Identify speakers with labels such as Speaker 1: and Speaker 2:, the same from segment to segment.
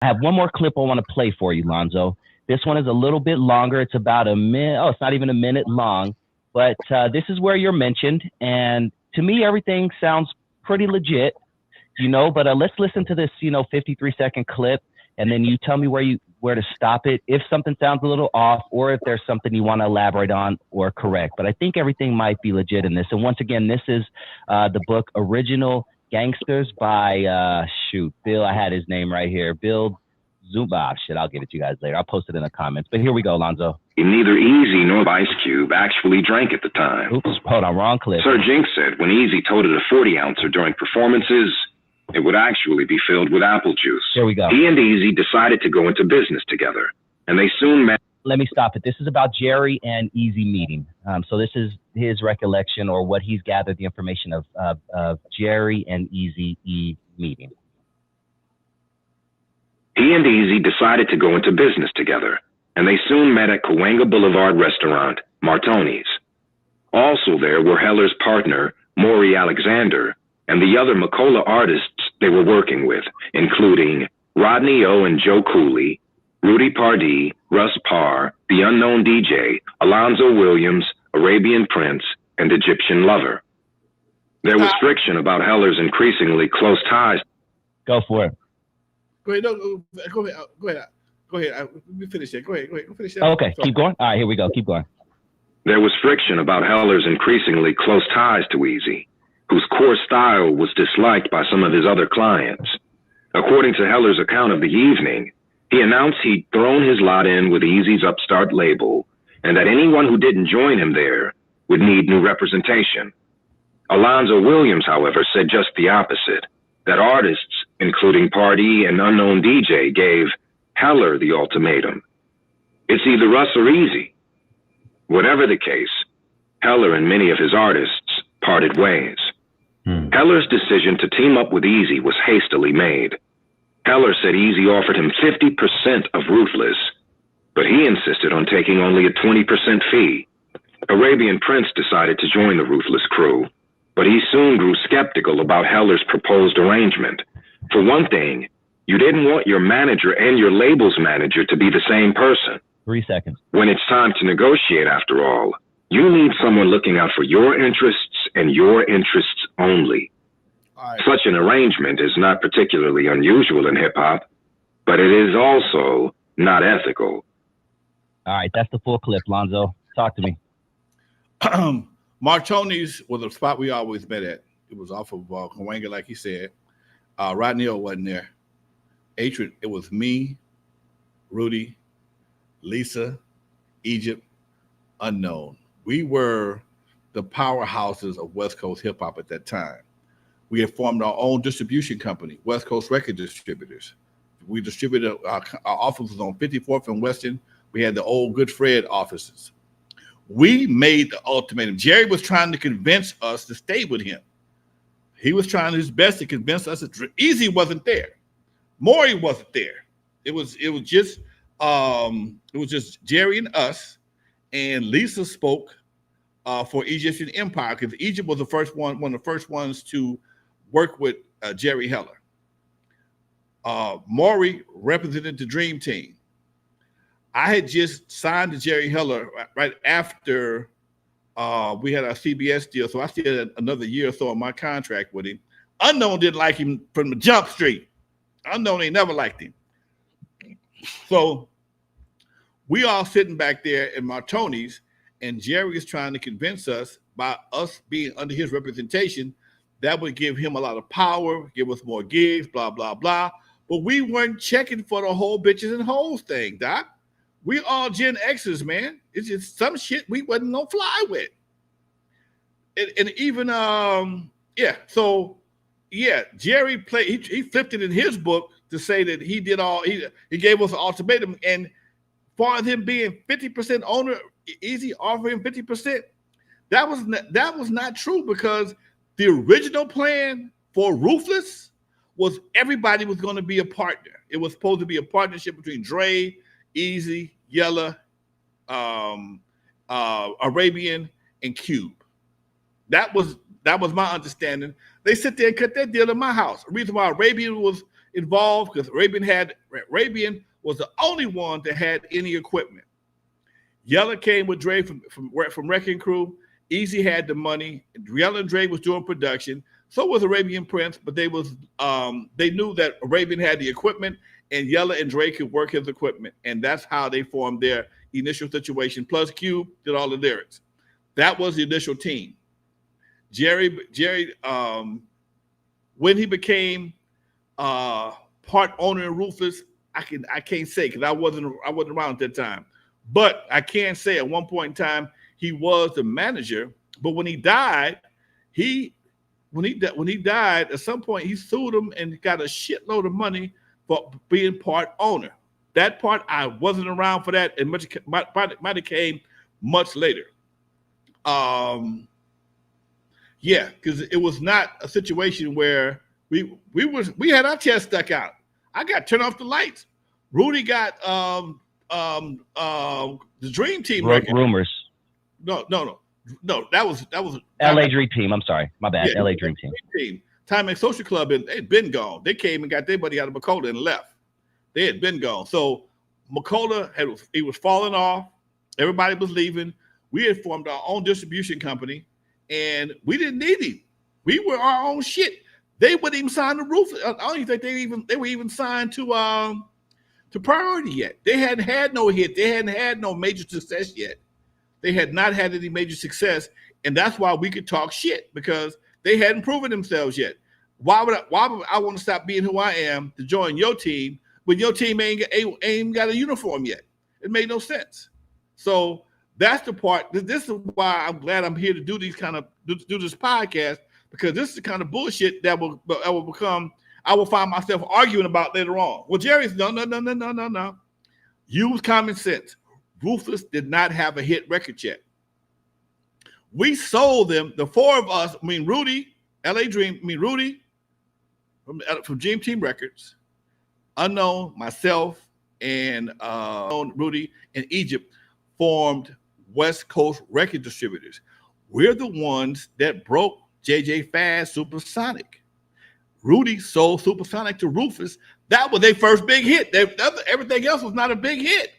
Speaker 1: I have one more clip I want to play for you, Lonzo. This one is a little bit longer. It's about a minute. Oh, it's not even a minute long. But this is where you're mentioned. And to me, everything sounds pretty legit, but let's listen to this, 53-second clip. And then you tell me where to stop it, if something sounds a little off, or if there's something you want to elaborate on or correct. But I think everything might be legit in this. And once again, this is the book Original Gangsters by, Bill, I had his name right here. Bill Zumba. I'll give it to you guys later. I'll post it in the comments. But here we go, Lonzo.
Speaker 2: Neither Eazy nor Ice Cube actually drank at the time.
Speaker 1: Oops, hold on, wrong clip.
Speaker 2: Sir Jinx said when Eazy toted a 40-ouncer during performances, it would actually be filled with apple juice.
Speaker 1: Here we go.
Speaker 2: He and Eazy decided to go into business together, and they soon met.
Speaker 1: Let me stop it. This is about Jerry and Eazy meeting. So this is his recollection, or what he's gathered the information of Jerry and Eazy E meeting.
Speaker 2: He and Eazy decided to go into business together, and they soon met at Cahuenga Boulevard restaurant, Martoni's. Also there were Heller's partner, Maury Alexander, and the other Michel'le artists they were working with, including Rodney O and Joe Cooley, Rudy Pardee, Russ Parr, the Unknown DJ, Alonzo Williams, Arabian Prince, and Egyptian Lover. There was friction about Heller's increasingly close ties.
Speaker 1: Go for it.
Speaker 3: Go ahead. No, go ahead. Go ahead. Let me finish it. Go ahead. Finish that.
Speaker 1: Okay, keep going. All right, here we go. Keep going.
Speaker 2: There was friction about Heller's increasingly close ties to Eazy, whose core style was disliked by some of his other clients. According to Heller's account of the evening, he announced he'd thrown his lot in with Eazy's upstart label, and that anyone who didn't join him there would need new representation. Alonzo Williams, however, said just the opposite, that artists, including Pardee and Unknown DJ, gave Heller the ultimatum. It's either us or Eazy. Whatever the case, Heller and many of his artists parted ways. Heller's decision to team up with Eazy was hastily made. Heller said Eazy offered him 50% of Ruthless, but he insisted on taking only a 20% fee. Arabian Prince decided to join the Ruthless crew, but he soon grew skeptical about Heller's proposed arrangement. For one thing, you didn't want your manager and your label's manager to be the same person.
Speaker 1: 3 seconds.
Speaker 2: When it's time to negotiate, after all, you need someone looking out for your interests and your interests only.
Speaker 3: Right.
Speaker 2: Such an arrangement is not particularly unusual in hip-hop, but it is also not ethical.
Speaker 1: All right, that's the full clip, Lonzo. Talk to me.
Speaker 3: Martoni's was a spot we always met at. It was off of Cahuenga, like he said. Rodney O wasn't there. Atrid, it was me, Rudy, Lisa, Egypt, Unknown. We were the powerhouses of West Coast hip hop at that time. We had formed our own distribution company, West Coast Record Distributors. We distributed our offices on 54th and Western. We had the old Good Fred offices. We made the ultimatum. Jerry was trying to convince us to stay with him. He was trying his best to convince us that Eazy wasn't there. Maury wasn't there. It was just Jerry and us, and Lisa spoke for Egyptian Empire, because Egypt was one of the first ones to work with Jerry Heller. Maury represented the Dream Team. I had just signed to Jerry Heller right after we had our CBS deal, so I still had another year or so on my contract with him. Unknown didn't like him from the jump street. Unknown ain't never liked him. So we all sitting back there in Martoni's, and Jerry is trying to convince us, by us being under his representation, that would give him a lot of power, give us more gigs, blah, blah, blah. But we weren't checking for the whole bitches and hoes thing, Doc. We all Gen Xers, man. It's just some shit we wasn't gonna fly with. And even, Jerry played, he flipped it in his book to say that he did all, he gave us an ultimatum, and far as him being 50% owner, Eazy offering 50%, that was not true, because the original plan for Ruthless was everybody was going to be a partner. It was supposed to be a partnership between Dre, Eazy, Yella, Arabian, and Cube. That was my understanding. They sit there and cut that deal in my house. The reason why Arabian was involved because Arabian was the only one that had any equipment. Yella came with Dre from Wrecking Crew. Eazy had the money. Yella and Dre was doing production. So was Arabian Prince, but they knew that Arabian had the equipment, and Yella and Dre could work his equipment, and that's how they formed their initial situation. Plus, Cube did all the lyrics. That was the initial team. Jerry, when he became part owner in Ruthless, I can't say because I wasn't around at that time. But I can say at one point in time he was the manager. But when he died, at some point he sued him and got a shitload of money for being part owner. That part I wasn't around for that, and might have came much later. Yeah, because it was not a situation where we had our chest stuck out. I got turned off the lights. Rudy got the Dream Team record.
Speaker 1: Rumors.
Speaker 3: No. That was
Speaker 1: LA Dream Team. I'm sorry, my bad. Yeah, LA Dream Team. Time and Social Club, they'd been gone. They came and got their buddy out of Michel'le and left. They had been gone. So Michel'le was falling off. Everybody was leaving. We had formed our own distribution company, and we didn't need him. We were our own shit. They wouldn't even sign the roof. I don't even think they were even signed to Priority yet. They hadn't had no hit. They hadn't had no major success yet. They had not had any major success, and that's why we could talk shit, because they hadn't proven themselves yet. Why would I want to stop being who I am to join your team when your team ain't got a uniform yet? It made no sense. So that's the part. This is why I'm glad I'm here to do this podcast, because this is the kind of bullshit that will become. I will find myself arguing about later on. Well, Jerry's no. Use common sense. Ruthless did not have a hit record yet. We sold them, the four of us, Rudy, Rudy from Dream Team Records, Unknown, myself, and Rudy in Egypt formed West Coast record distributors. We're the ones that broke JJ Fast Supersonic. Rudy sold Supersonic to Rufus. That was their first big hit. Everything else was not a big hit.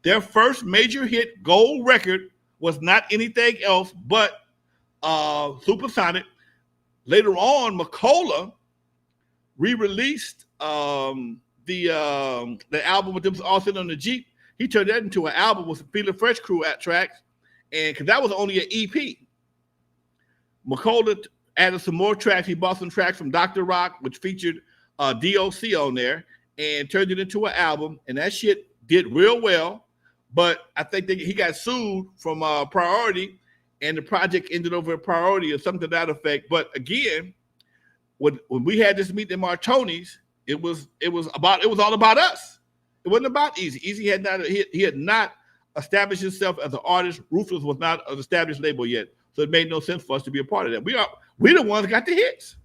Speaker 1: Their first major hit, gold record, was not anything else but Supersonic. Later on, Michel'le re-released the album with them all sitting on the Jeep. He turned that into an album with some Feeling Fresh crew at tracks, and because that was only an EP. Michel'le added some more tracks. He bought some tracks from Dr. Rock, which featured DOC on there, and turned it into an album. And that shit did real well. But I think he got sued from Priority, and the project ended over at Priority or something to that effect. But again, when we had this meeting in Martoni's, it was all about us. It wasn't about Eazy. Eazy had not established himself as an artist. Ruthless was not an established label yet, so it made no sense for us to be a part of that. We the ones that got the hits.